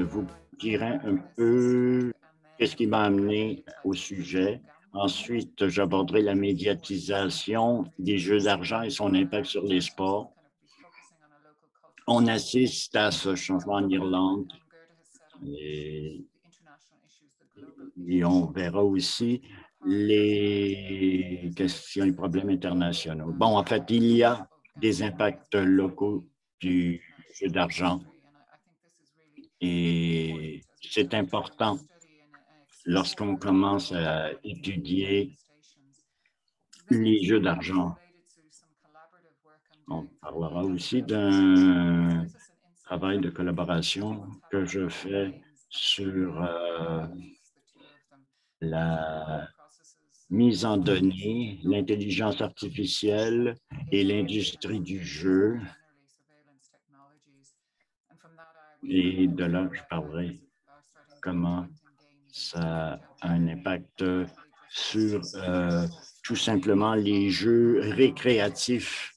vous dirai un peu qu'est-ce qui m'a amené au sujet. Ensuite, j'aborderai la médiatisation des jeux d'argent et son impact sur les sports. On assiste à ce changement en Irlande et, et on verra aussi les questions et problèmes internationaux. Bon, en fait, il y a des impacts locaux du jeu d'argent et c'est important lorsqu'on commence à étudier les jeux d'argent. On parlera aussi d'un travail de collaboration que je fais sur la mise en données, l'intelligence artificielle et l'industrie du jeu. Et de là, je parlerai comment ça a un impact sur tout simplement les jeux récréatifs.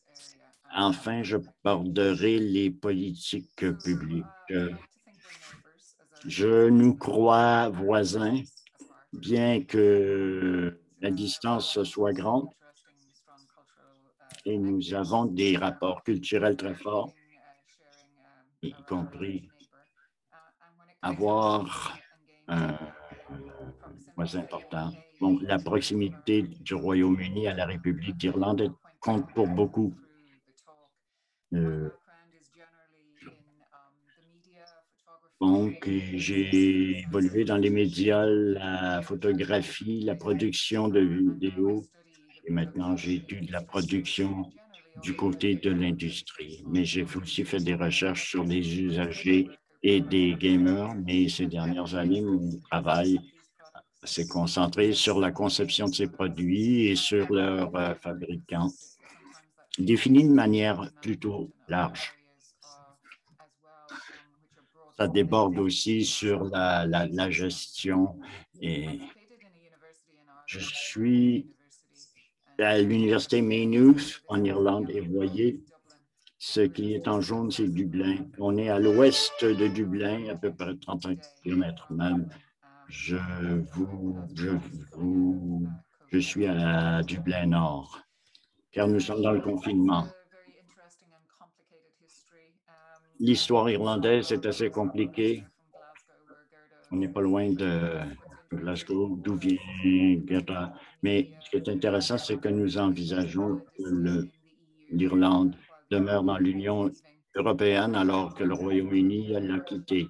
Enfin, je borderai les politiques publiques. Je nous crois voisins, bien que la distance soit grande, et nous avons des rapports culturels très forts, y compris avoir un voisin important. Bon, la proximité du Royaume-Uni à la République d'Irlande compte pour beaucoup. Donc, j'ai évolué dans les médias, la photographie, la production de vidéos, et maintenant j'étudie la production du côté de l'industrie. Mais j'ai aussi fait des recherches sur les usagers et des gamers, mais ces dernières années, mon travail s'est concentré sur la conception de ces produits et sur leurs fabricants, définis de manière plutôt large. Ça déborde aussi sur la gestion. Et je suis à l'université Maynooth en Irlande et vous voyez, ce qui est en jaune, c'est Dublin. On est à l'ouest de Dublin, à peu près 35 km même. Je, je suis à Dublin Nord, car nous sommes dans le confinement. L'histoire irlandaise est assez compliquée. On n'est pas loin de Glasgow, d'où vient Gerda. Mais ce qui est intéressant, c'est que nous envisageons que l'Irlande demeure dans l'Union européenne alors que le Royaume-Uni l'a quitté.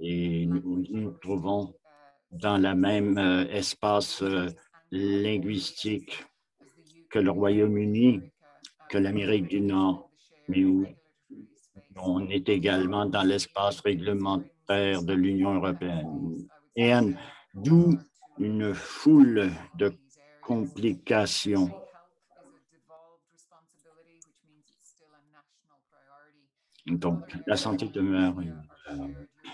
Et nous nous trouvons dans le même espace linguistique que le Royaume-Uni, que l'Amérique du Nord, mais où on est également dans l'espace réglementaire de l'Union européenne. Et d'où une foule de complications. Donc, la santé demeure.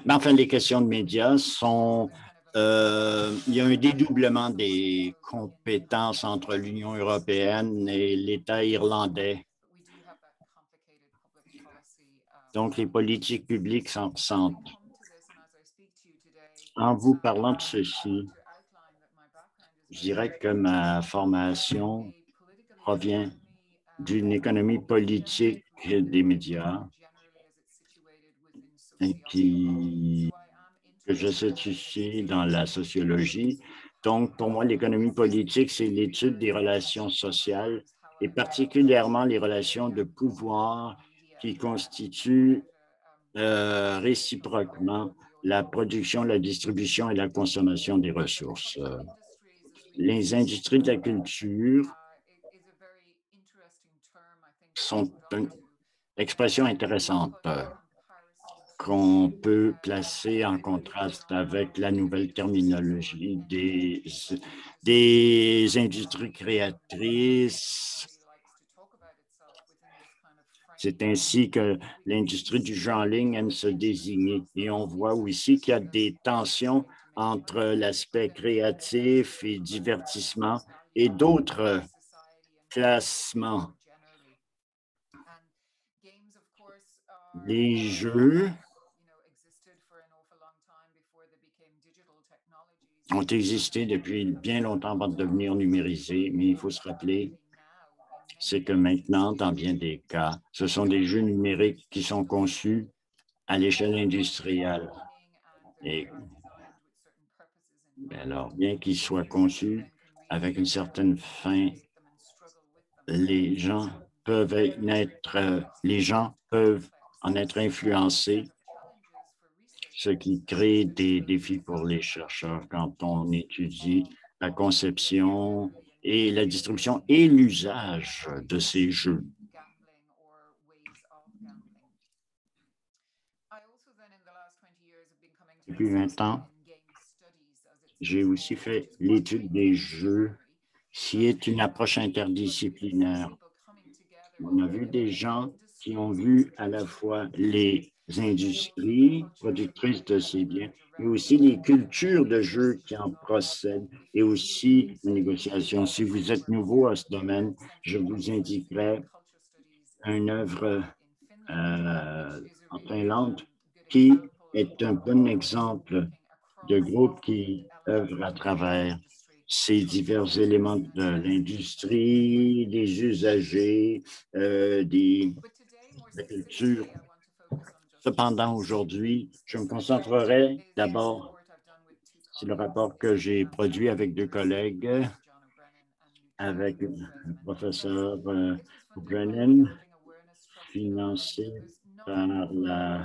Mais enfin, les questions de médias sont. Il y a un dédoublement des compétences entre l'Union européenne et l'État irlandais. Donc, les politiques publiques s'en ressentent. En vous parlant de ceci, je dirais que ma formation provient d'une économie politique des médias et que je situe dans la sociologie. Donc, pour moi, l'économie politique, c'est l'étude des relations sociales et particulièrement les relations de pouvoir qui constituent réciproquement la production, la distribution et la consommation des ressources. Les industries de la culture sont une expression intéressante qu'on peut placer en contraste avec la nouvelle terminologie des industries créatrices. C'est ainsi que l'industrie du jeu en ligne aime se désigner. Et on voit aussi qu'il y a des tensions entre l'aspect créatif et divertissement et d'autres classements. Les jeux ont existé depuis bien longtemps avant de devenir numérisés, mais il faut se rappeler, c'est que maintenant, dans bien des cas, ce sont des jeux numériques qui sont conçus à l'échelle industrielle. Et alors, bien qu'ils soient conçus avec une certaine fin, les gens peuvent en être influencés, ce qui crée des défis pour les chercheurs quand on étudie la conception et la distribution et l'usage de ces jeux. Depuis 20 ans, j'ai aussi fait l'étude des jeux, qui est une approche interdisciplinaire. On a vu des gens qui ont vu à la fois les industries productrices de ces biens, mais aussi les cultures de jeux qui en procèdent et aussi la négociation. Si vous êtes nouveau à ce domaine, je vous indiquerai une œuvre en Finlande qui est un bon exemple de groupe qui œuvre à travers ces divers éléments de l'industrie, des usagers, de la culture. Cependant, aujourd'hui, je me concentrerai d'abord sur le rapport que j'ai produit avec deux collègues, avec le professeur Brennan, financé par la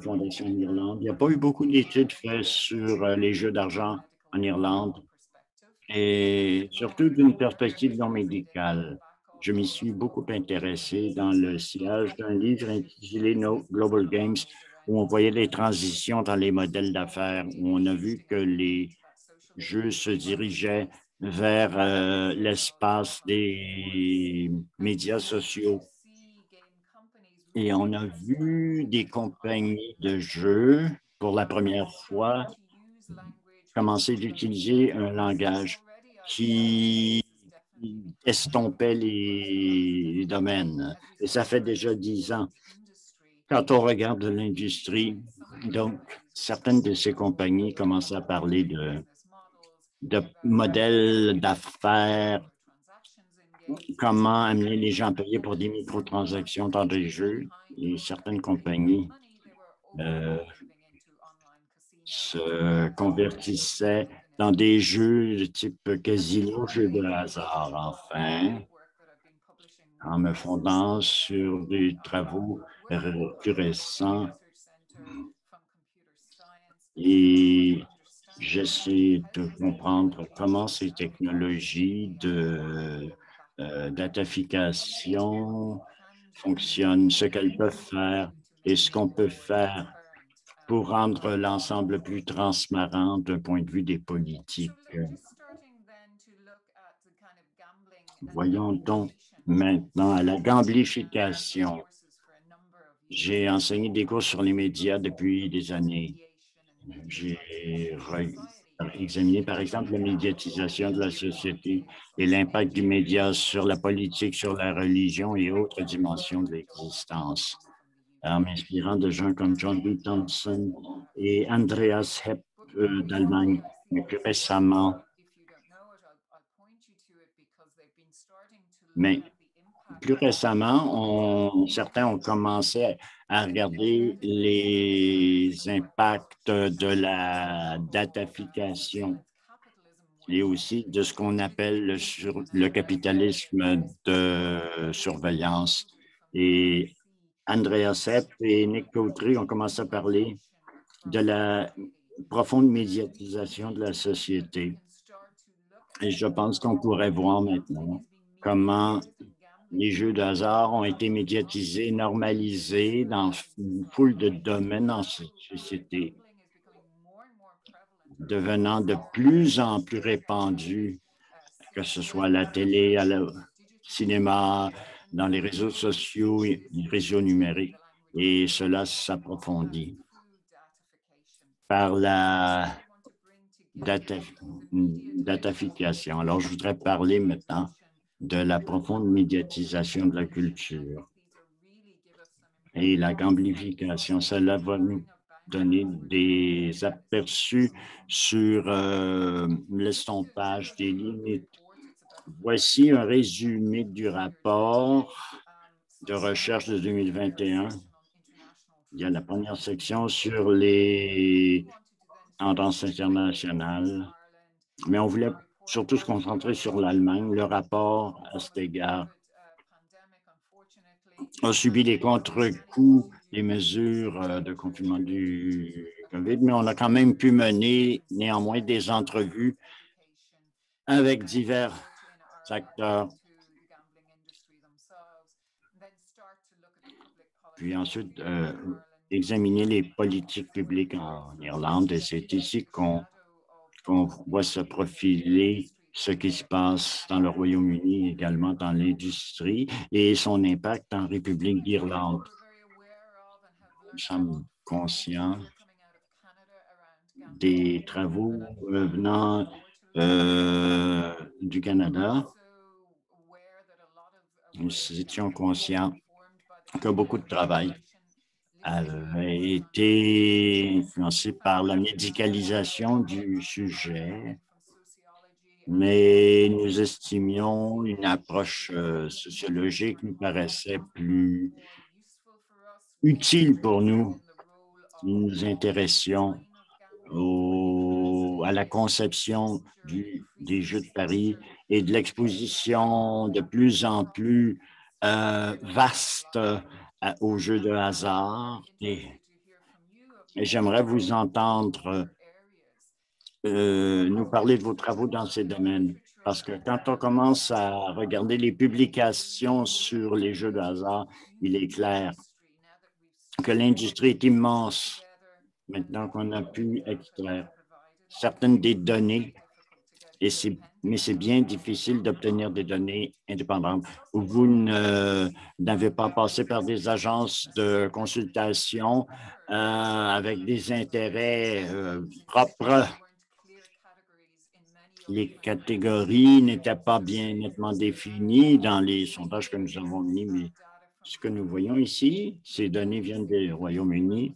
Fondation en Irlande. Il n'y a pas eu beaucoup d'études faites sur les jeux d'argent en Irlande et surtout d'une perspective non médicale. Je m'y suis beaucoup intéressé dans le sillage d'un livre intitulé No Global Games, où on voyait les transitions dans les modèles d'affaires, où on a vu que les jeux se dirigeaient vers l'espace des médias sociaux. Et on a vu des compagnies de jeux, pour la première fois, commencer d'utiliser un langage qui estompait les domaines. Et ça fait déjà 10 ans. Quand on regarde l'industrie, donc, certaines de ces compagnies commencent à parler de modèles d'affaires, comment amener les gens à payer pour des microtransactions dans des jeux. Et certaines compagnies se convertissaient dans des jeux de type casino, jeux de hasard, enfin, en me fondant sur des travaux plus récents. Et j'essaie de comprendre comment ces technologies de datafication fonctionnent, ce qu'elles peuvent faire et ce qu'on peut faire pour rendre l'ensemble plus transparent d'un point de vue des politiques. Voyons donc maintenant à la gamblification. J'ai enseigné des cours sur les médias depuis des années. J'ai examiné, par exemple, la médiatisation de la société et l'impact du média sur la politique, sur la religion et autres dimensions de l'existence. En m'inspirant de gens comme John B. Thompson et Andreas Hepp d'Allemagne, mais plus récemment, certains ont commencé à regarder les impacts de la datafication et aussi de ce qu'on appelle le capitalisme de surveillance. Et Andreas Sepp et Nick Cautry ont commencé à parler de la profonde médiatisation de la société. Et je pense qu'on pourrait voir maintenant comment les jeux de hasard ont été médiatisés, normalisés dans une foule de domaines dans cette société, devenant de plus en plus répandus, que ce soit à la télé, au cinéma, dans les réseaux sociaux, les réseaux numériques. Et cela s'approfondit par la datafication. Alors, je voudrais parler maintenant de la profonde médiatisation de la culture et la gamblification. Cela va nous donner des aperçus sur l'estompage des limites. Voici un résumé du rapport de recherche de 2021. Il y a la première section sur les tendances internationales, mais on voulait surtout se concentrer sur l'Allemagne. Le rapport, à cet égard, a subi les contre-coups des mesures de confinement du COVID, mais on a quand même pu mener néanmoins des entrevues avec divers acteurs. Puis ensuite, examiner les politiques publiques en Irlande. Et c'est ici qu'on voit se profiler ce qui se passe dans le Royaume-Uni, également dans l'industrie et son impact en République d'Irlande. Nous sommes conscients des travaux venant du Canada. Nous étions conscients que beaucoup de travail avait été influencé par la médicalisation du sujet, mais nous estimions une approche sociologique nous paraissait plus utile pour nous. Nous nous intéressions à la conception des Jeux de Paris et de l'exposition de plus en plus vaste aux jeux de hasard. Et j'aimerais vous entendre nous parler de vos travaux dans ces domaines. Parce que quand on commence à regarder les publications sur les jeux de hasard, il est clair que l'industrie est immense maintenant qu'on a pu extraire certaines des données, mais c'est bien difficile d'obtenir des données indépendantes. Vous n'avez pas passé par des agences de consultation avec des intérêts propres. Les catégories n'étaient pas bien nettement définies dans les sondages que nous avons mis, mais ce que nous voyons ici, ces données viennent du Royaume-Uni.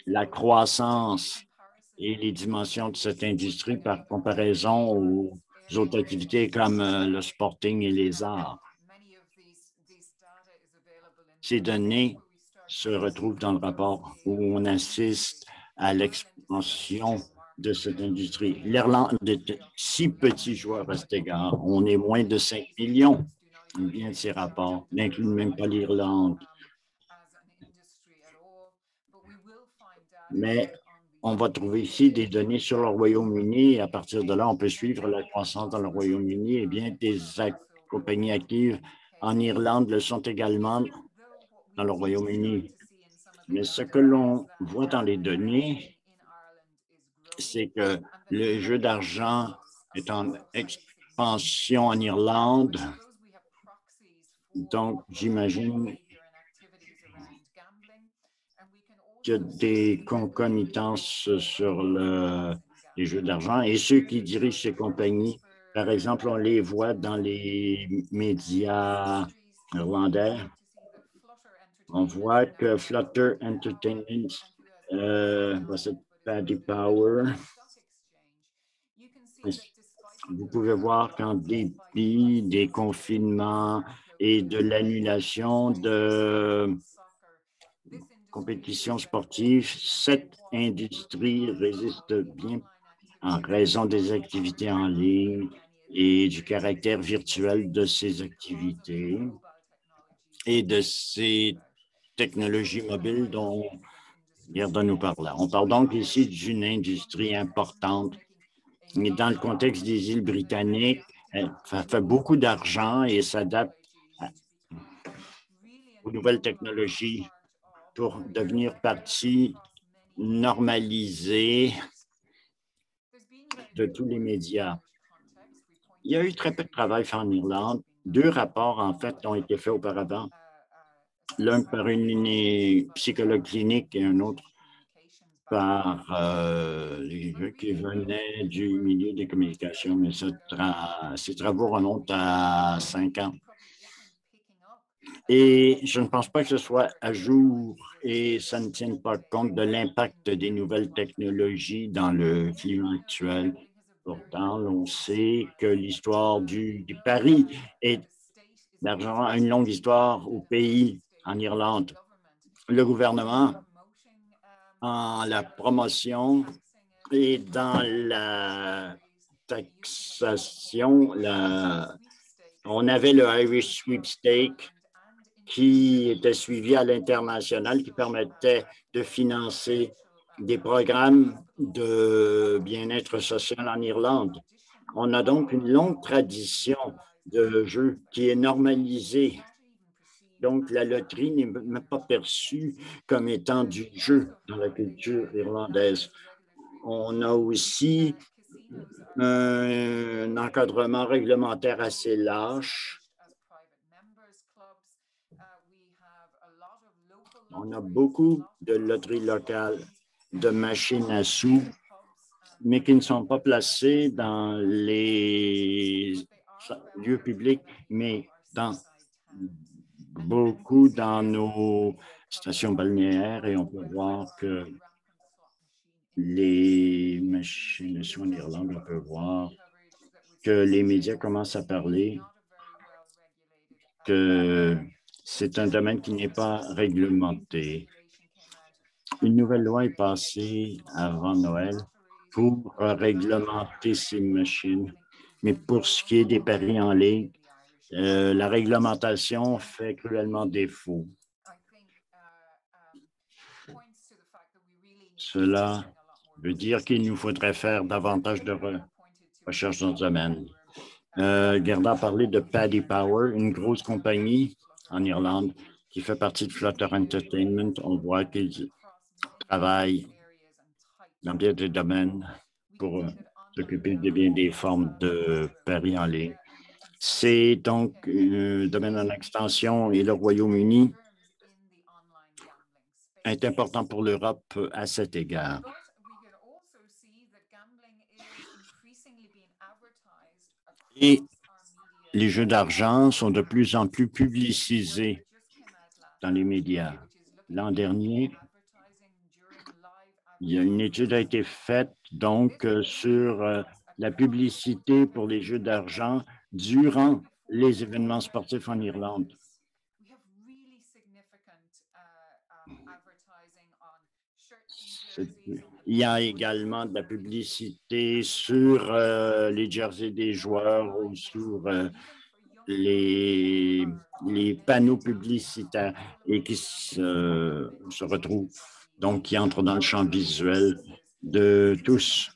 La croissance et les dimensions de cette industrie par comparaison aux autres activités comme le sporting et les arts. Ces données se retrouvent dans le rapport où on assiste à l'expansion de cette industrie. L'Irlande est si petit joueur à cet égard. On est moins de 5 millions. Bien de ces rapports n'incluent même pas l'Irlande. Mais on va trouver ici des données sur le Royaume-Uni et à partir de là, on peut suivre la croissance dans le Royaume-Uni et bien des compagnies actives en Irlande le sont également dans le Royaume-Uni. Mais ce que l'on voit dans les données, c'est que le jeu d'argent est en expansion en Irlande. Donc, j'imagine qu'il y a des concomitances sur les jeux d'argent et ceux qui dirigent ces compagnies, par exemple, on les voit dans les médias irlandais. On voit que Flutter Entertainment, Paddy Power. Vous pouvez voir qu'en dépit des confinements et de l'annulation de compétitions sportives, cette industrie résiste bien en raison des activités en ligne et du caractère virtuel de ces activités et de ces technologies mobiles dont Gerda nous parle. On parle donc ici d'une industrie importante, mais dans le contexte des îles britanniques, ça fait beaucoup d'argent et s'adapte aux nouvelles technologies pour devenir partie normalisée de tous les médias. Il y a eu très peu de travail fait en Irlande. 2 rapports, en fait, ont été faits auparavant. L'un par une psychologue clinique et un autre par les gens qui venaient du milieu des communications, mais ces travaux remontent à 5 ans. Et je ne pense pas que ce soit à jour et ça ne tient pas compte de l'impact des nouvelles technologies dans le climat actuel. Pourtant, on sait que l'histoire du pari et d'argent a une longue histoire au pays, en Irlande. Le gouvernement, en la promotion et dans la taxation, on avait le Irish Sweepstake qui était suivi à l'international, qui permettait de financer des programmes de bien-être social en Irlande. On a donc une longue tradition de jeu qui est normalisée. Donc, la loterie n'est même pas perçue comme étant du jeu dans la culture irlandaise. On a aussi un encadrement réglementaire assez lâche. On a beaucoup de loteries locales, de machines à sous, mais qui ne sont pas placées dans les lieux publics, mais beaucoup dans nos stations balnéaires et on peut voir que les machines à sous en Irlande, on peut voir que les médias commencent à parler que c'est un domaine qui n'est pas réglementé. Une nouvelle loi est passée avant Noël pour réglementer ces machines. Mais pour ce qui est des paris en ligne, la réglementation fait cruellement défaut. Cela veut dire qu'il nous faudrait faire davantage de recherche dans ce domaine. Gerda a parlé de Paddy Power, une grosse compagnie en Irlande qui fait partie de Flutter Entertainment. On voit qu'ils travaillent dans bien des domaines pour s'occuper de bien des formes de paris en ligne. C'est donc un domaine en extension et le Royaume-Uni est important pour l'Europe à cet égard. Et les jeux d'argent sont de plus en plus publicisés dans les médias. L'an dernier, il y a une étude a été faite donc sur la publicité pour les jeux d'argent durant les événements sportifs en Irlande. Il y a également de la publicité sur les jerseys des joueurs ou sur les panneaux publicitaires et qui se retrouvent, donc qui entrent dans le champ visuel de tous.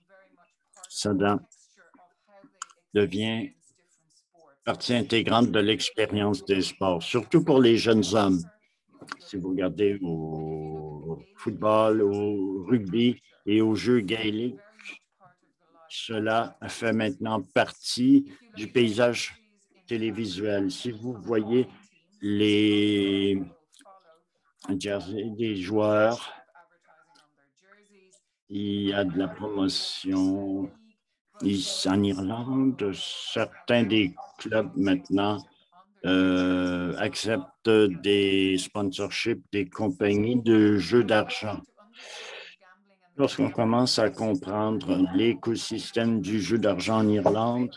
Ça devient partie intégrante de l'expérience des sports, surtout pour les jeunes hommes. Si vous regardez au football, au rugby et aux jeux gaéliques, cela fait maintenant partie du paysage télévisuel. Si vous voyez les jerseys des joueurs, il y a de la promotion. En Irlande, certains des clubs maintenant acceptent des sponsorships des compagnies de jeux d'argent. Lorsqu'on commence à comprendre l'écosystème du jeu d'argent en Irlande,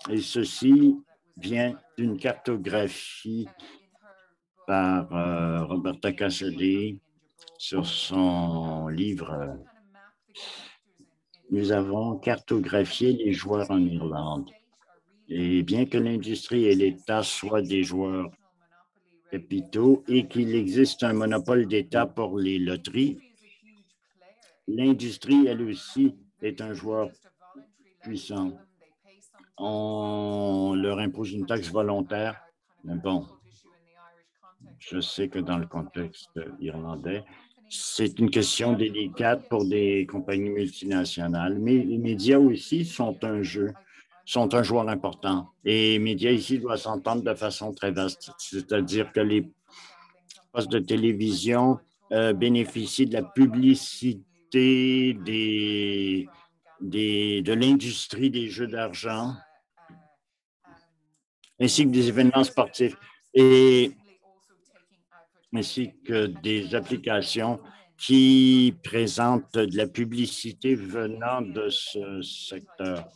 et ceci vient d'une cartographie par Roberta Cassidy sur son livre. Nous avons cartographié les joueurs en Irlande. Et bien que l'industrie et l'État soient des joueurs capitaux et qu'il existe un monopole d'État pour les loteries, l'industrie, elle aussi, est un joueur puissant. On leur impose une taxe volontaire. Mais bon, je sais que dans le contexte irlandais, c'est une question délicate pour des compagnies multinationales, mais les médias aussi sont un joueur important. Et les médias ici doivent s'entendre de façon très vaste, c'est-à-dire que les postes de télévision bénéficient de la publicité de l'industrie des jeux d'argent, ainsi que des événements sportifs. Et ainsi que des applications qui présentent de la publicité venant de ce secteur.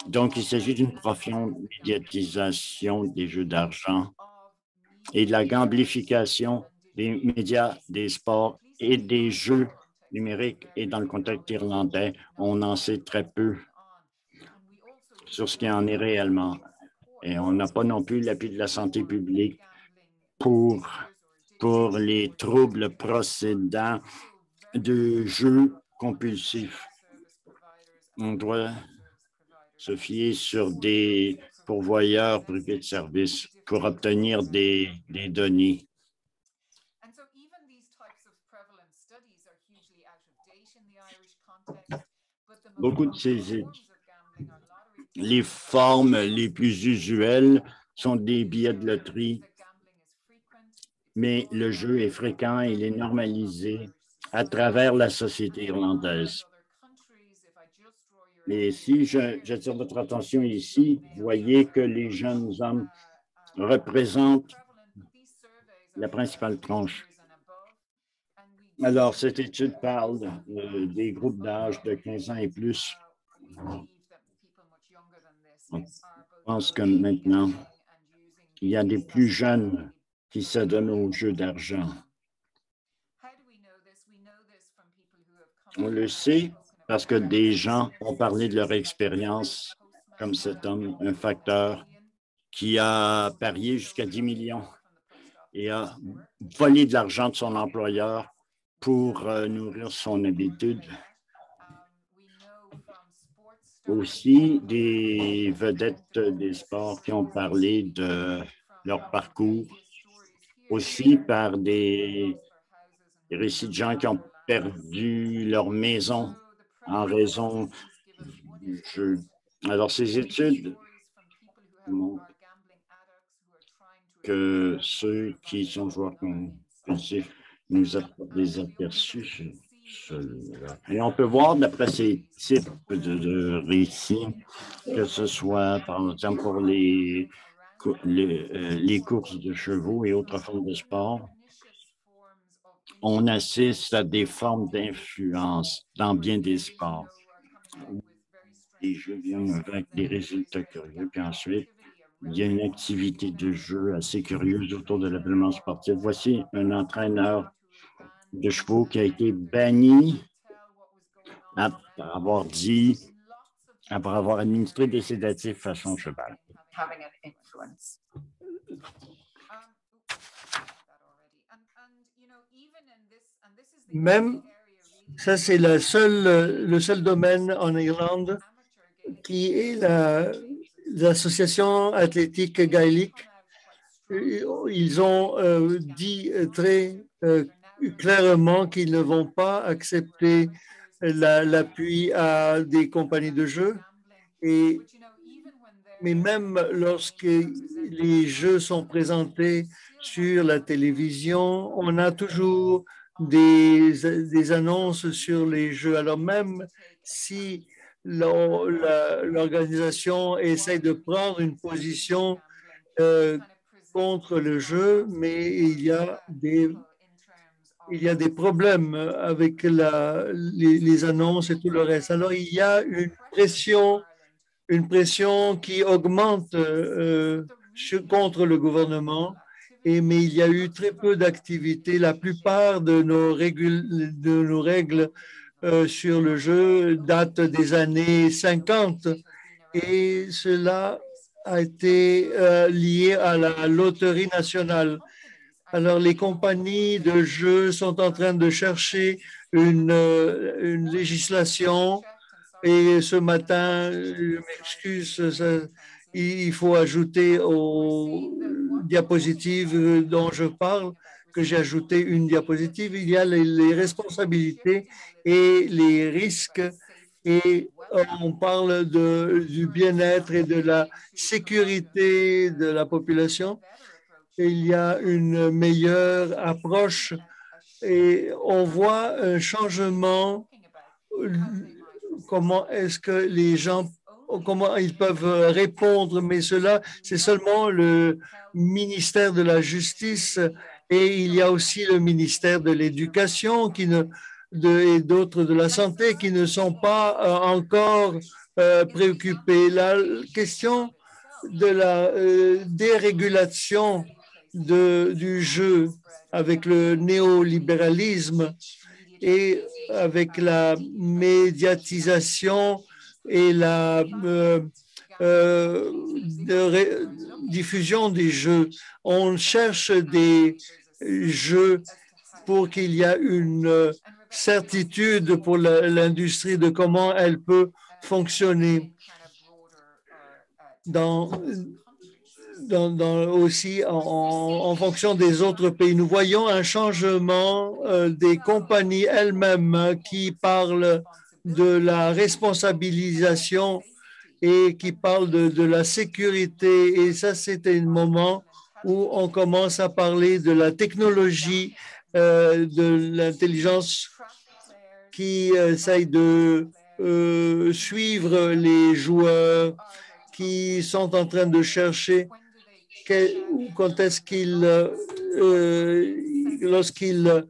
Donc, il s'agit d'une profonde médiatisation des jeux d'argent et de la gamblification des médias, des sports et des jeux numériques. Et dans le contexte irlandais, on en sait très peu sur ce qui en est réellement. Et on n'a pas non plus l'appui de la santé publique pour les troubles procédant de jeux compulsifs. On doit se fier sur des pourvoyeurs privés de services pour obtenir des données. Beaucoup de ces les formes les plus usuelles sont des billets de loterie, mais le jeu est fréquent et il est normalisé à travers la société irlandaise. Et si j'attire votre attention ici, voyez que les jeunes hommes représentent la principale tranche. Alors, cette étude parle des groupes d'âge de 15 ans et plus. On pense que maintenant, il y a des plus jeunes qui s'adonnent aux jeux d'argent. On le sait parce que des gens ont parlé de leur expérience, comme cet homme, un facteur qui a parié jusqu'à 10 millions et a volé de l'argent de son employeur pour nourrir son habitude. Aussi, des vedettes des sports qui ont parlé de leur parcours, aussi par des récits de gens qui ont perdu leur maison en raison du jeu. Alors, ces études montrent que ceux qui sont joueurs compulsifs nous apportent des aperçus. Et on peut voir d'après ces types de récits, que ce soit par exemple pour les courses de chevaux et autres formes de sport, on assiste à des formes d'influence dans bien des sports. Les jeux viennent avec des résultats curieux, puis ensuite, il y a une activité de jeu assez curieuse autour de l'événement sportif. Voici un entraîneur de chevaux qui a été banni après avoir administré des sédatifs à son cheval. Même, ça c'est le seul domaine en Irlande qui est l'association athlétique gaélique. Ils ont dit très clairement qu'ils ne vont pas accepter l'appui à des compagnies de jeux. Mais même lorsque les jeux sont présentés sur la télévision, on a toujours des annonces sur les jeux. Alors même si l'organisation essaie de prendre une position contre le jeu, mais il y a des problèmes avec les annonces et tout le reste. Alors il y a une pression qui augmente contre le gouvernement, mais il y a eu très peu d'activités. La plupart de nos règles sur le jeu datent des années 50 et cela a été lié à la loterie nationale. Alors, les compagnies de jeux sont en train de chercher une législation. Et ce matin, je m'excuse, il faut ajouter aux diapositives dont je parle, que j'ai ajouté une diapositive, il y a les responsabilités et les risques. Et on parle du bien-être et de la sécurité de la population. Et il y a une meilleure approche et on voit un changement. Comment est-ce que les gens, comment ils peuvent répondre, mais cela, c'est seulement le ministère de la Justice Et il y a aussi le ministère de l'Éducation et d'autres de la Santé qui ne sont pas encore préoccupés. La question de la dérégulation du jeu avec le néolibéralisme et avec la médiatisation et la diffusion des jeux. On cherche des jeux pour qu'il y ait une certitude pour l'industrie de comment elle peut fonctionner aussi en fonction des autres pays. Nous voyons un changement des compagnies elles-mêmes qui parlent de la responsabilisation et qui parlent de la sécurité. Et ça, c'était un moment où on commence à parler de la technologie, de l'intelligence qui essaye de suivre les joueurs qui sont en train de chercher quand est-ce qu'ils, lorsqu'ils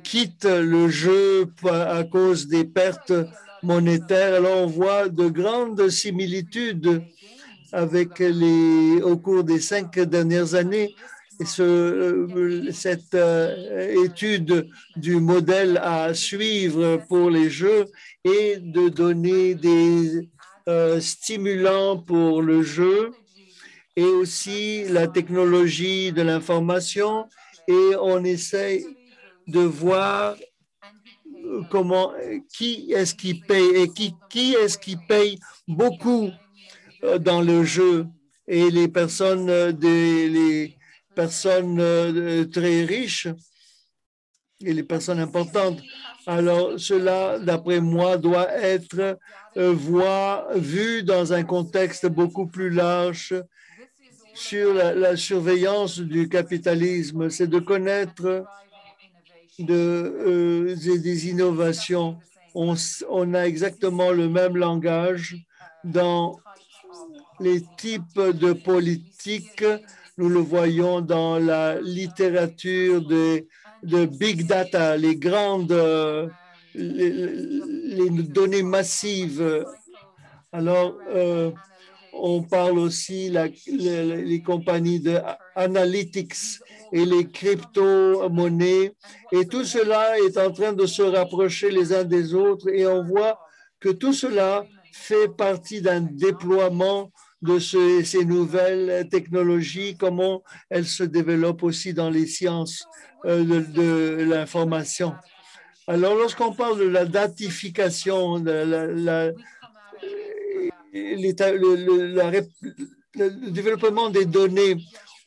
quittent le jeu à cause des pertes monétaires. Alors, on voit de grandes similitudes au cours des 5 dernières années. Et cette étude du modèle à suivre pour les jeux et de donner des stimulants pour le jeu et aussi la technologie de l'information. Et on essaie de voir qui est-ce qui paye et qui est-ce qui paye beaucoup dans le jeu et les personnes très riches et les personnes importantes. Alors, cela, d'après moi, doit être vu dans un contexte beaucoup plus large sur la surveillance du capitalisme. C'est de connaître des innovations. On a exactement le même langage dans les types de politiques. Nous le voyons dans la littérature de big data, les données massives. Alors, on parle aussi les compagnies de analytics et les crypto-monnaies. Et tout cela est en train de se rapprocher les uns des autres et on voit que tout cela fait partie d'un déploiement de ces nouvelles technologies, comment elles se développent aussi dans les sciences de l'information. Alors, lorsqu'on parle de la datification, le développement des données,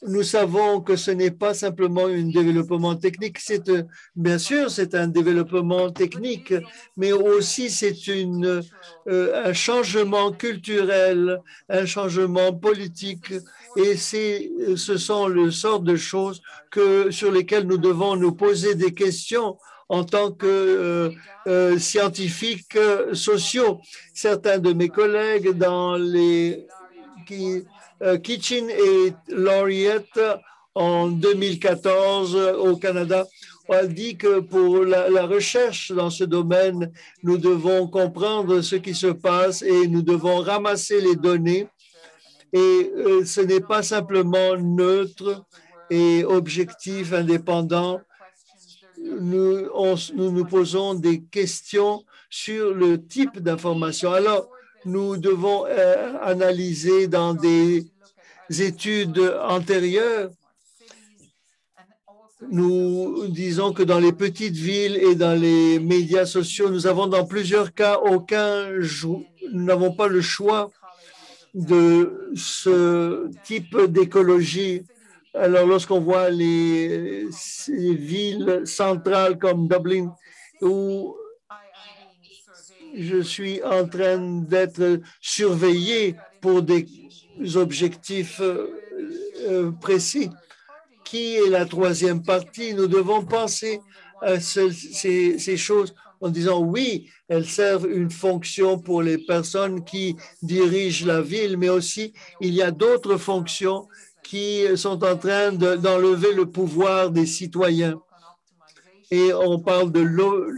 nous savons que ce n'est pas simplement un développement technique, bien sûr, c'est un développement technique, mais aussi c'est un changement culturel, un changement politique, et ce sont le sort de choses sur lesquelles nous devons nous poser des questions en tant que scientifiques sociaux. Certains de mes collègues Kitchen et Laureate en 2014 au Canada ont dit que pour la recherche dans ce domaine, nous devons comprendre ce qui se passe et nous devons ramasser les données. Et ce n'est pas simplement neutre et objectif, indépendant. Nous nous posons des questions sur le type d'information. Alors, nous devons analyser dans des études antérieures. Nous disons que dans les petites villes et dans les médias sociaux, nous avons dans plusieurs cas nous n'avons pas le choix de ce type d'écologie. Alors, lorsqu'on voit ces villes centrales comme Dublin, où je suis en train d'être surveillé pour des objectifs précis. Qui est la troisième partie? Nous devons penser à ces choses en disant oui, elles servent une fonction pour les personnes qui dirigent la ville, mais aussi il y a d'autres fonctions qui sont en train d'enlever le pouvoir des citoyens. Et on parle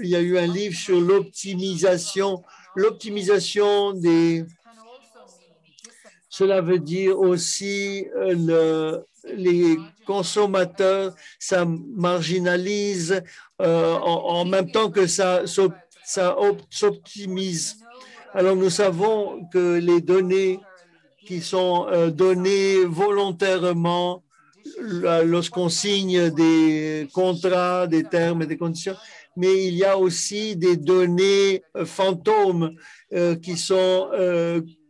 il y a eu un livre sur l'optimisation des. Cela veut dire aussi les consommateurs, ça marginalise en même temps que ça s'optimise. Alors nous savons que les données qui sont données volontairement lorsqu'on signe des contrats, des termes et des conditions, mais il y a aussi des données fantômes qui sont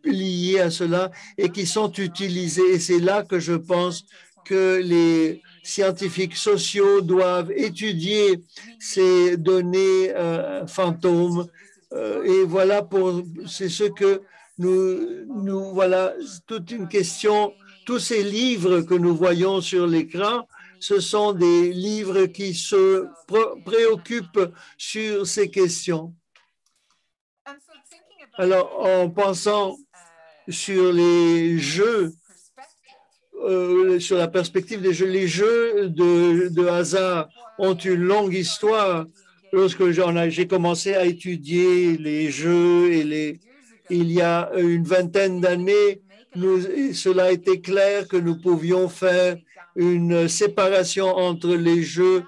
liées à cela et qui sont utilisées. Et c'est là que je pense que les scientifiques sociaux doivent étudier ces données fantômes. Et voilà, c'est ce que voilà, toute une question. Tous ces livres que nous voyons sur l'écran, ce sont des livres qui se préoccupent sur ces questions. Alors, en pensant sur les jeux, sur la perspective des jeux, les jeux de hasard ont une longue histoire. Lorsque j'ai commencé à étudier les jeux il y a une vingtaine d'années, cela a été clair que nous pouvions faire une séparation entre les jeux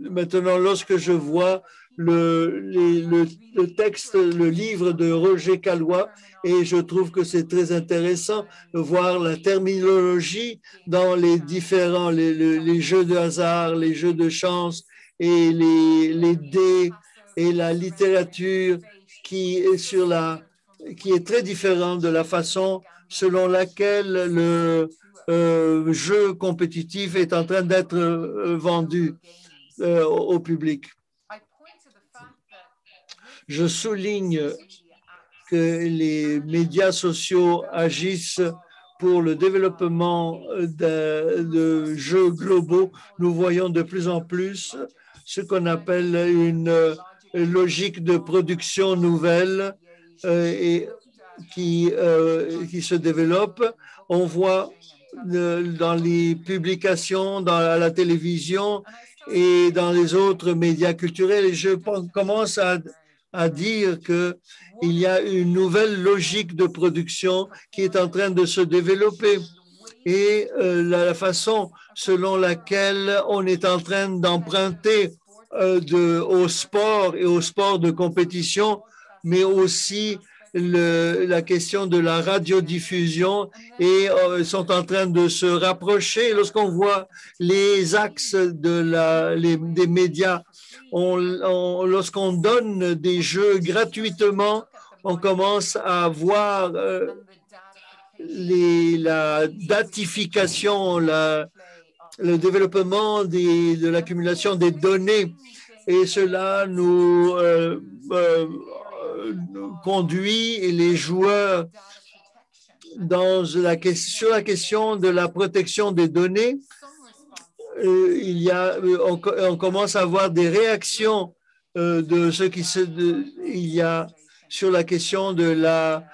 maintenant, lorsque je vois le texte, le livre de Roger Caillois, et je trouve que c'est très intéressant de voir la terminologie dans les différents, les jeux de hasard, les jeux de chance et les dés et la littérature qui est très différente de la façon selon laquelle le jeu compétitif est en train d'être vendu au public. Je souligne que les médias sociaux agissent pour le développement de jeux globaux. Nous voyons de plus en plus ce qu'on appelle une logique de production nouvelle et qui se développe. On voit dans les publications, à la télévision et dans les autres médias culturels, et je commence à dire qu'il y a une nouvelle logique de production qui est en train de se développer et la façon selon laquelle on est en train d'emprunter au sport et au sport de compétition, mais aussi la question de la radiodiffusion et sont en train de se rapprocher. Lorsqu'on voit les axes des médias, lorsqu'on donne des jeux gratuitement, on commence à voir la datification, le développement de l'accumulation des données, et cela nous conduit les joueurs sur la question de la protection des données. On commence à avoir des réactions de ce il y a sur la question de la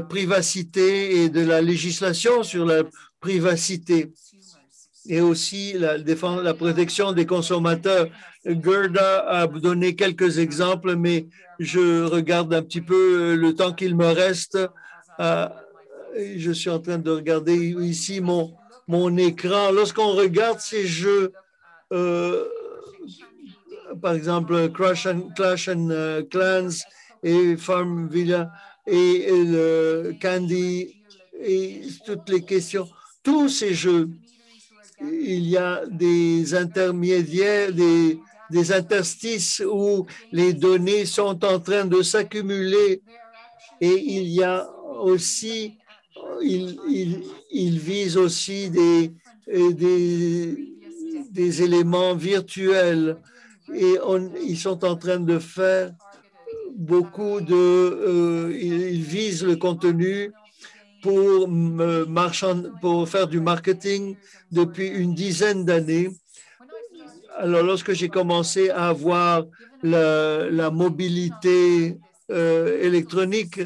privacité et de la législation sur la privacité et aussi la protection des consommateurs. Gerda a donné quelques exemples, mais je regarde un petit peu le temps qu'il me reste. Je suis en train de regarder ici mon écran. Lorsqu'on regarde ces jeux, par exemple Clash and Clans et Farmville et le Candy et toutes les questions, tous ces jeux, il y a des intermédiaires, des interstices où les données sont en train de s'accumuler et il y a aussi, il vise aussi des éléments virtuels et ils sont en train de faire beaucoup ils visent le contenu pour faire du marketing depuis une dizaine d'années. Alors, lorsque j'ai commencé à avoir la mobilité électronique,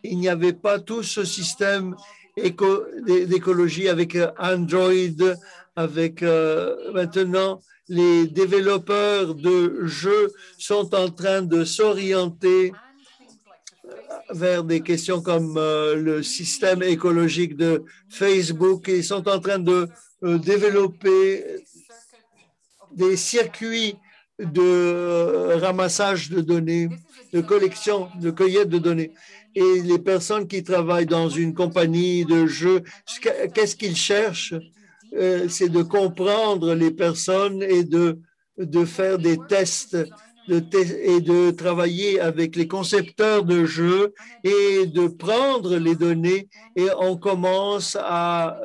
il n'y avait pas tout ce système d'écologie avec Android, avec maintenant les développeurs de jeux sont en train de s'orienter vers des questions comme le système écologique de Facebook. Ils sont en train de développer des circuits de ramassage de données, de collection, de cueillette de données. Et les personnes qui travaillent dans une compagnie de jeux, qu'est-ce qu'ils cherchent? C'est de comprendre les personnes et de faire des tests et de travailler avec les concepteurs de jeux et de prendre les données et on commence à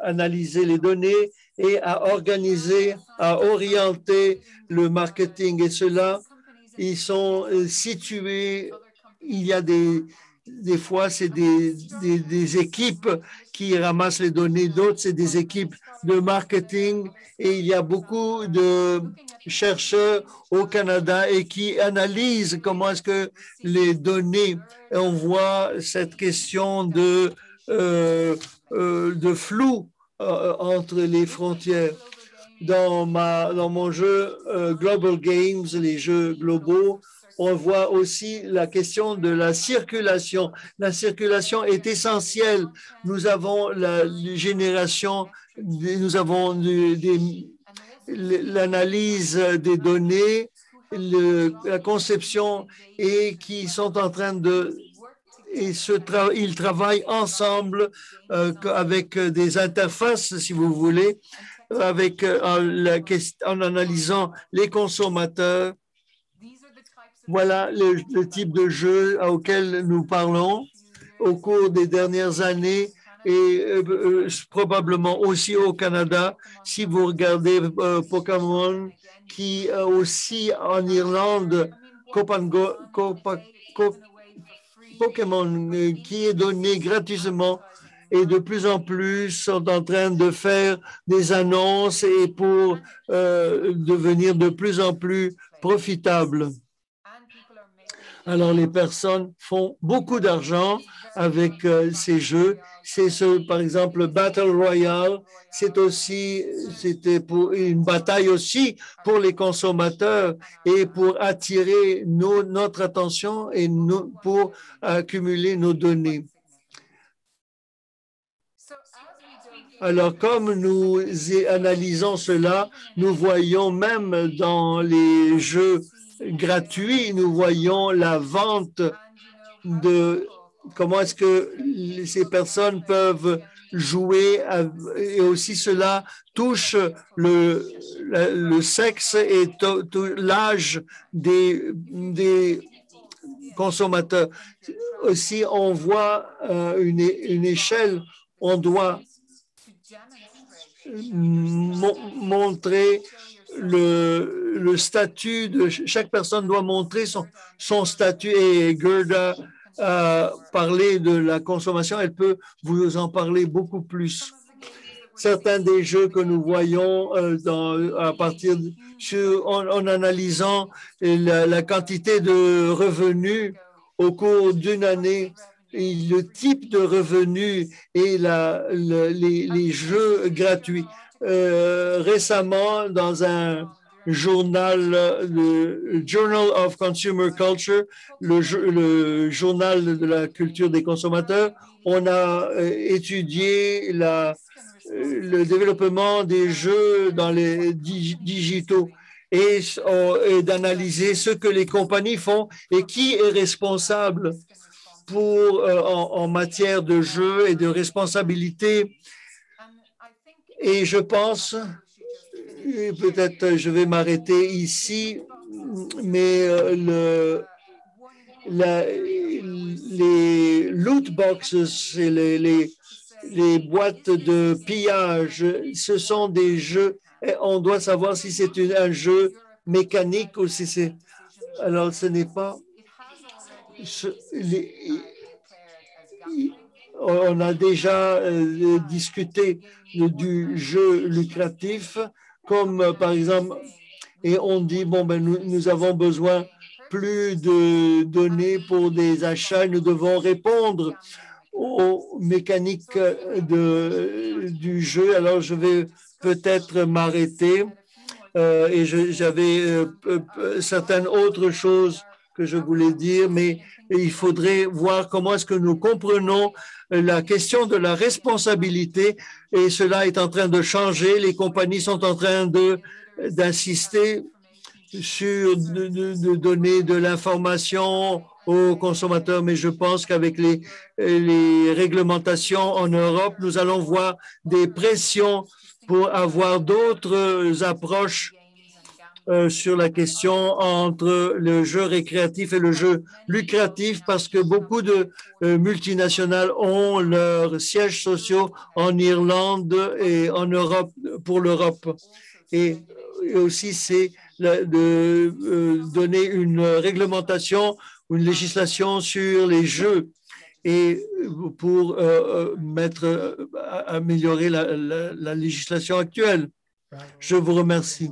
analyser les données et à organiser, à orienter le marketing. Et cela, ils sont situés, il y a des fois, c'est des équipes qui ramassent les données, d'autres, c'est des équipes de marketing et il y a beaucoup de chercheurs au Canada et qui analysent comment est-ce que les données, on voit cette question de flou entre les frontières. Dans mon jeu Global Games, les jeux globaux, on voit aussi la question de la circulation. La circulation est essentielle. Nous avons la génération, nous avons l'analyse des données, la conception et qui sont en train de ils travaillent ensemble avec des interfaces, si vous voulez, avec en analysant les consommateurs. Voilà le type de jeu auquel nous parlons au cours des dernières années et probablement aussi au Canada. Si vous regardez Pokémon, qui aussi en Irlande, Pokémon qui est donné gratuitement et de plus en plus sont en train de faire des annonces et pour devenir de plus en plus profitables. Alors, les personnes font beaucoup d'argent avec ces jeux. C'est par exemple, Battle Royale, c'était pour une bataille aussi pour les consommateurs et pour attirer notre attention et pour accumuler nos données. Alors, comme nous analysons cela, nous voyons même dans les jeux gratuits, nous voyons la vente de comment est-ce que ces personnes peuvent jouer et aussi cela touche le sexe et l'âge des consommateurs. Aussi, on voit une échelle, on doit montrer le statut de chaque personne doit montrer son statut et Gerda a parlé de la consommation, elle peut vous en parler beaucoup plus. Certains des jeux que nous voyons à partir en analysant la quantité de revenus au cours d'une année, et le type de revenus et les jeux gratuits. Récemment, dans un journal, le Journal of Consumer Culture, le journal de la culture des consommateurs, on a étudié le développement des jeux dans les digitaux et d'analyser ce que les compagnies font et qui est responsable en matière de jeux et de responsabilité. Et je pense, peut-être je vais m'arrêter ici, mais les loot boxes, les boîtes de pillage, ce sont des jeux. Et on doit savoir si c'est un jeu mécanique ou si c'est. Alors, ce n'est pas. On a déjà discuté du jeu lucratif, comme par exemple, et on dit, bon, ben, nous avons besoin plus de données pour des achats, nous devons répondre aux mécaniques du jeu. Alors, je vais peut-être m'arrêter et j'avais certaines autres choses que je voulais dire, mais il faudrait voir comment est-ce que nous comprenons la question de la responsabilité et cela est en train de changer. Les compagnies sont en train d'insister sur de donner de l'information aux consommateurs, mais je pense qu'avec les réglementations en Europe, nous allons voir des pressions pour avoir d'autres approches sur la question entre le jeu récréatif et le jeu lucratif parce que beaucoup de multinationales ont leurs sièges sociaux en Irlande et en Europe pour l'Europe. Et aussi, c'est de donner une réglementation ou une législation sur les jeux et pour améliorer la législation actuelle. Je vous remercie.